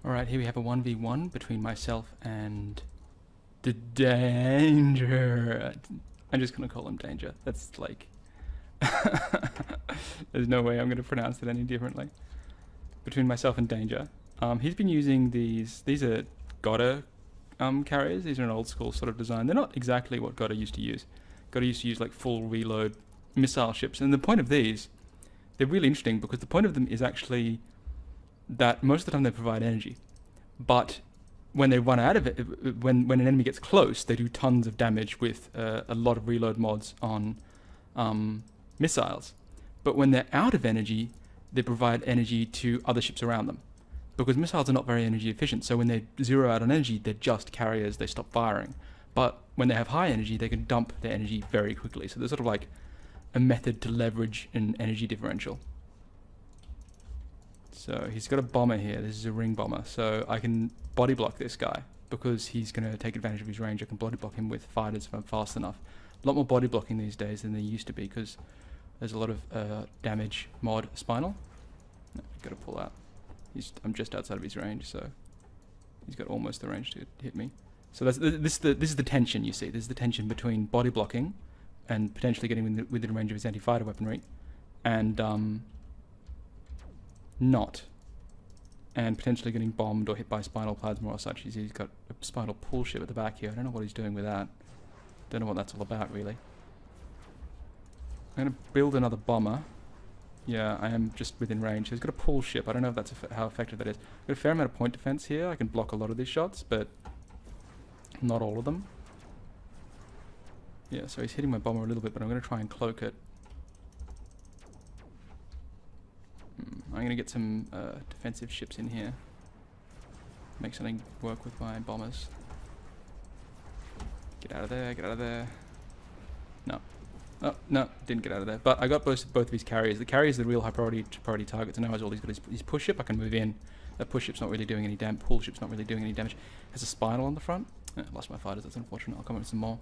Alright, here we have a 1v1 between myself and ddaannnggeerr. I'm just gonna call him Danger. That's like... There's no way I'm gonna pronounce it any differently. Between myself and Danger. He's been using these are ddaannnggeerr carriers. These are an old school sort of design. They're not exactly what ddaannnggeerr used to use. ddaannnggeerr used to use like full reload missile ships, and the point of these, they're really interesting because the point of them is actually that most of the time they provide energy, but when they run out of it, when an enemy gets close, they do tons of damage with a lot of reload mods on missiles. But when they're out of energy, they provide energy to other ships around them, because missiles are not very energy efficient. So when they zero out on energy, they're just carriers, they stop firing. But when they have high energy, they can dump their energy very quickly. So there's sort of like a method to leverage an energy differential. So he's got a bomber here. This is a ring bomber. So I can body block this guy because he's going to take advantage of his range. I can body block him with fighters if I'm fast enough. A lot more body blocking these days than there used to be because there's a lot of damage mod spinal. No, got to pull out. I'm just outside of his range, so he's got almost the range to hit me. So this is the tension you see. This is the tension between body blocking and potentially getting within range of his anti-fighter weaponry, and potentially getting bombed or hit by spinal plasma or such. He's got a spinal pull ship at the back here. I don't know what he's doing with that. Don't know what that's all about really. I'm going to build another bomber. Yeah, I am just within range. He's got a pull ship. I don't know if that's how effective that is. I've got a fair amount of point defense here. I can block a lot of these shots, but not all of them. Yeah, so he's hitting my bomber a little bit, but I'm going to try and cloak it. I'm going to get some defensive ships in here. Make something work with my bombers. Get out of there, get out of there. No. Oh, no, didn't get out of there. But I got both of his carriers. The carriers are the real high priority targets, and now as well he's got his push ship, I can move in. That push ship's not really doing any damage. Pull ship's not really doing any damage. Has a spinal on the front. Lost my fighters, that's unfortunate. I'll come up with some more.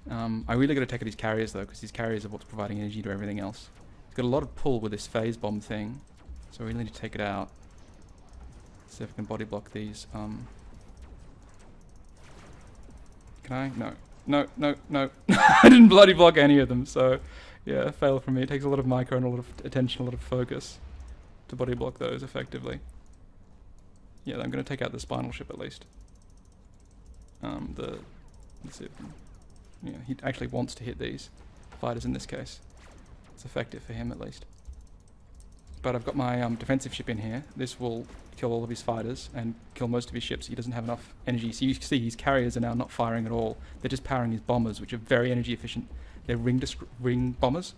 I really got to take out his carriers though, because his carriers are what's providing energy to everything else. He's got a lot of pull with this phase bomb thing, so we really need to take it out. See if I can body block these. Can I? No. No, no, no. I didn't bloody block any of them, so yeah, fail from me. It takes a lot of micro and a lot of attention, a lot of focus to body block those effectively. Yeah, I'm going to take out the spinal ship at least. Let's see. Yeah, he actually wants to hit these fighters in this case. It's effective for him at least. But I've got my defensive ship in here. This will kill all of his fighters and kill most of his ships. He doesn't have enough energy. So you can see his carriers are now not firing at all. They're just powering his bombers, which are very energy efficient. They're ring bombers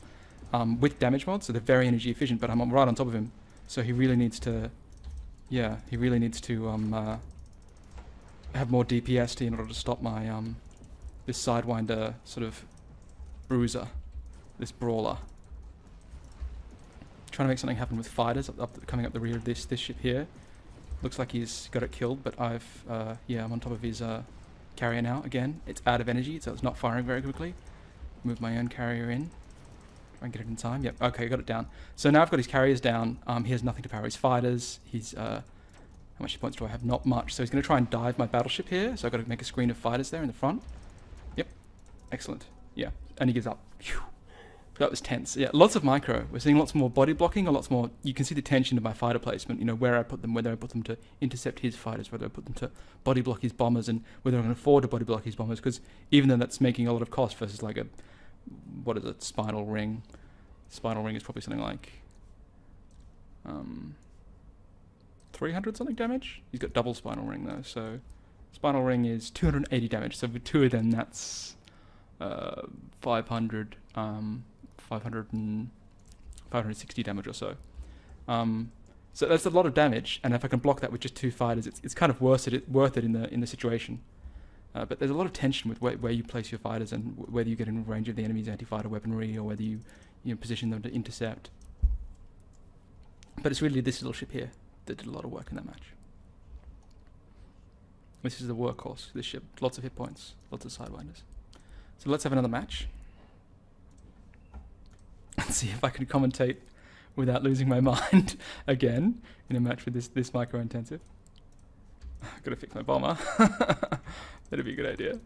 with damage mods, so they're very energy efficient, but I'm right on top of him. So he really needs to, yeah, he really needs to have more DPS in order to stop my this Sidewinder sort of bruiser, this brawler. Trying to make something happen with fighters coming up the rear of this ship here. Looks like he's got it killed, but yeah, I'm on top of his carrier now. Again, it's out of energy, so it's not firing very quickly. Move my own carrier in. Try and get it in time. Yep, okay, got it down. So now I've got his carriers down. He has nothing to power his fighters. He's how much points do I have? Not much. So he's going to try and dive my battleship here. So I've got to make a screen of fighters there in the front. Yep, excellent. Yeah, and he gives up. Phew. That was tense. Yeah, lots of micro. We're seeing lots more body blocking, or lots more. You can see the tension of my fighter placement. You know, where I put them, whether I put them to intercept his fighters, whether I put them to body block his bombers, and whether I can afford to body block his bombers. Because even though that's making a lot of cost versus like a, what is it, spinal ring. Spinal ring is probably something like 300 something damage. He's got double spinal ring though, so spinal ring is 280 damage. So with two of them, that's 500. 560 damage or so. So that's a lot of damage, and if I can block that with just two fighters, it's kind of worth it in the situation. But there's a lot of tension with where you place your fighters and whether you get in range of the enemy's anti-fighter weaponry or whether you position them to intercept. But it's really this little ship here that did a lot of work in that match. This is the workhorse. This ship, lots of hit points, lots of sidewinders. So let's have another match. And see if I can commentate without losing my mind again in a match with this micro intensive. Gotta fix my bomber. That'd be a good idea.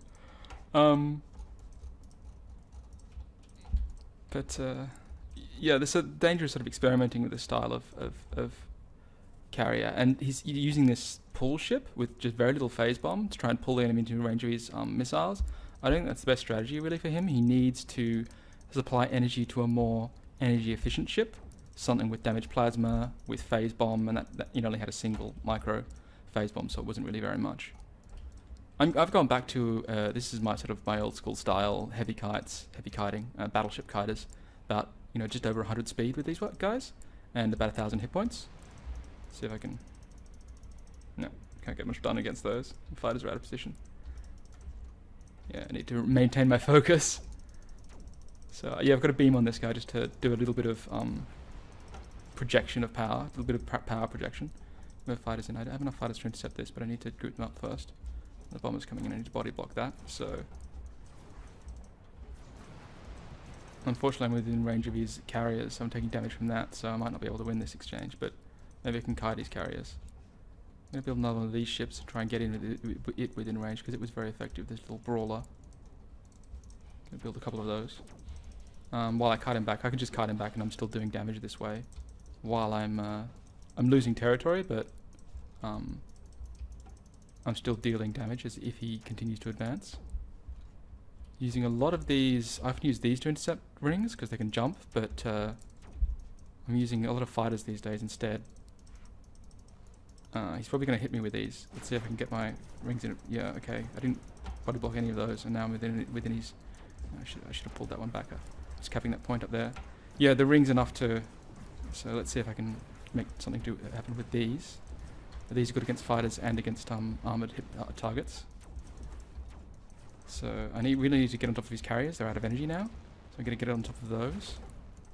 Yeah, there's a danger of sort of experimenting with this style of carrier, and he's using this pull ship with just very little phase bomb to try and pull the enemy into range of his missiles. I don't think that's the best strategy really for him. He needs to supply energy to a more energy efficient ship, something with damage plasma, with phase bomb, and that only had a single micro phase bomb, so it wasn't really very much. I've gone back to, this is my sort of my old school style, heavy kiting, battleship kiters, about, just over 100 speed with these guys, and about 1,000 hit points. See if I can, no, can't get much done against those. The fighters are out of position. Yeah, I need to maintain my focus. So yeah, I've got a beam on this guy just to do a little bit of projection of power, a little bit of power projection. We have fighters in. I don't have enough fighters to intercept this, but I need to group them up first. The bomber's coming in, I need to body block that, so... Unfortunately I'm within range of his carriers, so I'm taking damage from that, so I might not be able to win this exchange, but maybe I can kite his carriers. I'm going to build another one of these ships and try and get in with it within range, because it was very effective, this little brawler. Going to build a couple of those. While I kite him back, I can just kite him back and I'm still doing damage this way. While I'm losing territory, but... I'm still dealing damage as if he continues to advance. Using a lot of these, I often use these to intercept rings because they can jump, but I'm using a lot of fighters these days instead. He's probably going to hit me with these. Let's see if I can get my rings in. Yeah, okay. I didn't body block any of those, and now I'm within his... I should have pulled that one back. Just capping that point up there. Yeah, the ring's enough to... So let's see if I can make something to happen with these. These are good against fighters and against armoured targets. So I really need to get on top of his carriers. They're out of energy now. So I'm going to get on top of those.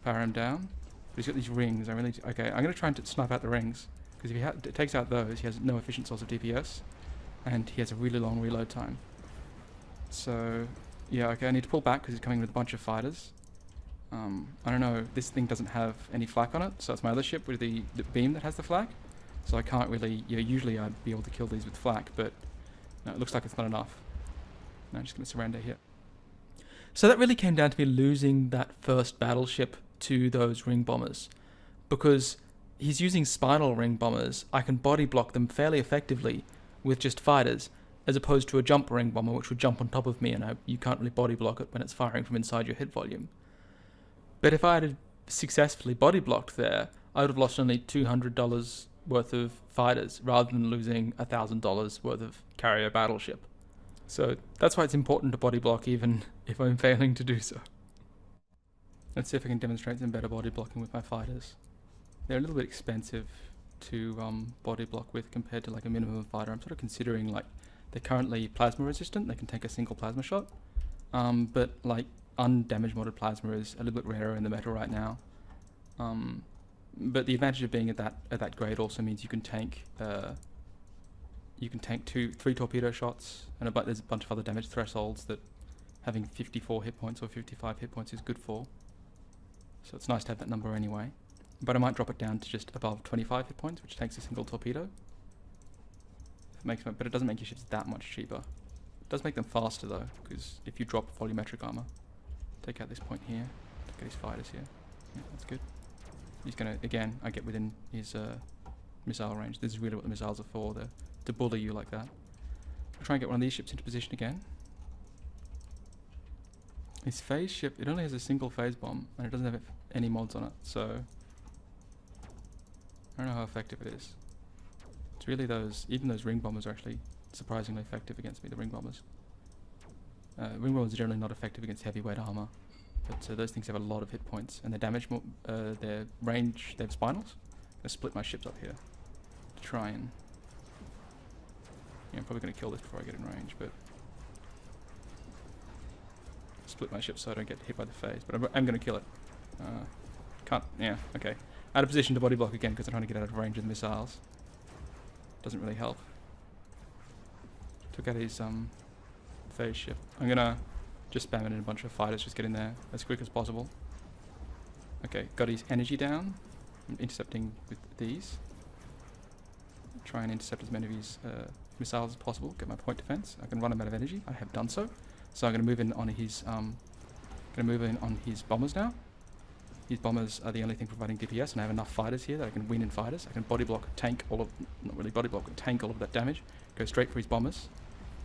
Power him down. But he's got these rings. Okay, I'm going to try and snipe out the rings. Because if he takes out those, he has no efficient source of DPS. And he has a really long reload time. So, yeah, okay, I need to pull back because he's coming with a bunch of fighters. I don't know, this thing doesn't have any flak on it. So it's my other ship with the beam that has the flak. So I can't really, usually I'd be able to kill these with flak, but no, it looks like it's not enough. No, I'm just going to surrender here. So that really came down to me losing that first battleship to those ring bombers. Because he's using spinal ring bombers, I can body block them fairly effectively with just fighters, as opposed to a jump ring bomber which would jump on top of me and you can't really body block it when it's firing from inside your hit volume. But if I had successfully body blocked there, I would have lost only $200 worth of fighters rather than losing $1,000 worth of carrier battleship. So that's why it's important to body block even if I'm failing to do so. Let's see if I can demonstrate some better body blocking with my fighters. They're a little bit expensive to body block with compared to like a minimum fighter. I'm sort of considering like they're currently plasma resistant, they can take a single plasma shot, but like undamage modded plasma is a little bit rarer in the meta right now. But the advantage of being at that grade also means you can tank 3 torpedo shots, and there's a bunch of other damage thresholds that having 54 hit points or 55 hit points is good for. So it's nice to have that number anyway. But I might drop it down to just above 25 hit points, which takes a single torpedo. But it doesn't make your ships that much cheaper. It does make them faster though, because if you drop volumetric armor, take out this point here, take out his fighters here. Yeah, that's good. He's gonna, again, I get within his missile range. This is really what the missiles are for, to bully you like that. I'll try and get one of these ships into position again. His phase ship, it only has a single phase bomb, and it doesn't have any mods on it, so... I don't know how effective it is. It's really even those ring bombers are actually surprisingly effective against me, the ring bombers. Ring bombers are generally not effective against heavyweight armor. But those things have a lot of hit points, and their damage, their range, they have spinals. I'm going to split my ships up here to try and... Yeah, I'm probably going to kill this before I get in range, but... Split my ships so I don't get hit by the phase, but I'm going to kill it. Can't, yeah, okay. Out of position to body block again because I'm trying to get out of range of the missiles. Doesn't really help. Took out his phase ship. I'm going to... just spam it in a bunch of fighters, just get in there as quick as possible. Okay, got his energy down. I'm intercepting with these. try and intercept as many of his missiles as possible, get my point defense. I can run him out of energy. I have done so. So I'm going to move in on his bombers now. His bombers are the only thing providing DPS, and I have enough fighters here that I can win in fighters. I can body block, tank all of, not really body block, but tank all of that damage. Go straight for his bombers,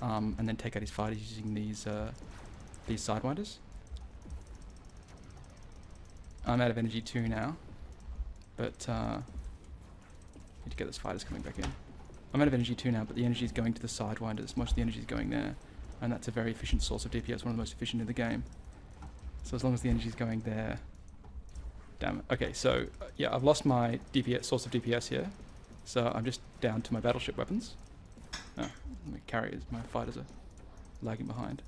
and then take out his fighters using these sidewinders. I'm out of energy too now, but need to get those fighters coming back in. I'm out of energy too now, but the energy is going to the sidewinders. Most of the energy is going there, and that's a very efficient source of DPS, one of the most efficient in the game. So as long as the energy is going there. Damn it. Okay, so yeah, I've lost my DPS source of DPS here, so I'm just down to my battleship weapons. Oh, my carriers, my fighters are lagging behind.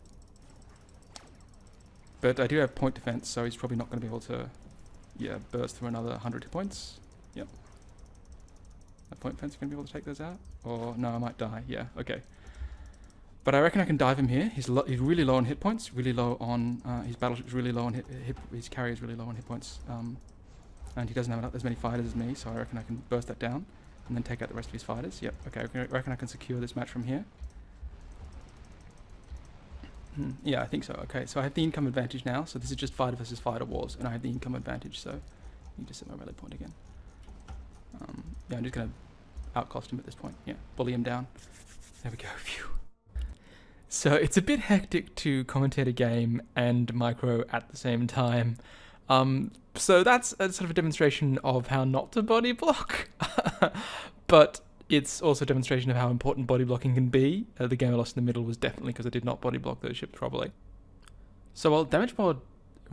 But I do have point defense, so he's probably not going to be able to, burst through another 100 hit points. Yep. That point defense going to be able to take those out, or no, I might die. Yeah, okay. But I reckon I can dive him here. He's really low on hit points, really low on his battleship's really low on his carrier's really low on hit points, and he doesn't have as many fighters as me. So I reckon I can burst that down and then take out the rest of his fighters. Yep. Okay. I reckon I can secure this match from here. Yeah, I think so. Okay. So I have the income advantage now. So this is just fighter versus fighter wars, and I have the income advantage. So you just set my rally point again. Yeah, I'm just gonna outcost him at this point. Yeah, bully him down. There we go. Phew. So it's a bit hectic to commentate a game and micro at the same time. So that's a sort of a demonstration of how not to body block. But it's also a demonstration of how important body blocking can be. The game I lost in the middle was definitely because I did not body block those ships properly. So while damage mod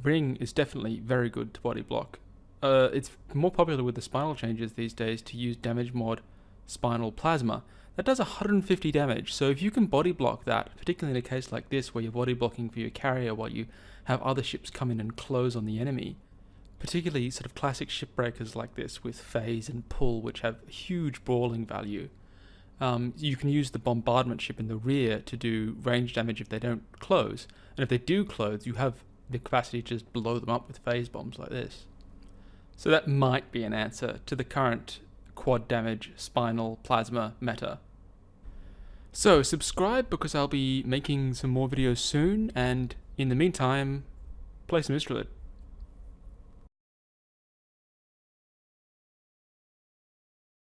ring is definitely very good to body block, it's more popular with the spinal changes these days to use damage mod spinal plasma. That does 150 damage, so if you can body block that, particularly in a case like this where you're body blocking for your carrier while you have other ships come in and close on the enemy, particularly sort of classic shipbreakers like this with phase and pull, which have huge brawling value, you can use the bombardment ship in the rear to do range damage if they don't close, and if they do close, you have the capacity to just blow them up with phase bombs like this. So that might be an answer to the current quad damage spinal plasma meta. So subscribe because I'll be making some more videos soon, and in the meantime, play some Istrolid.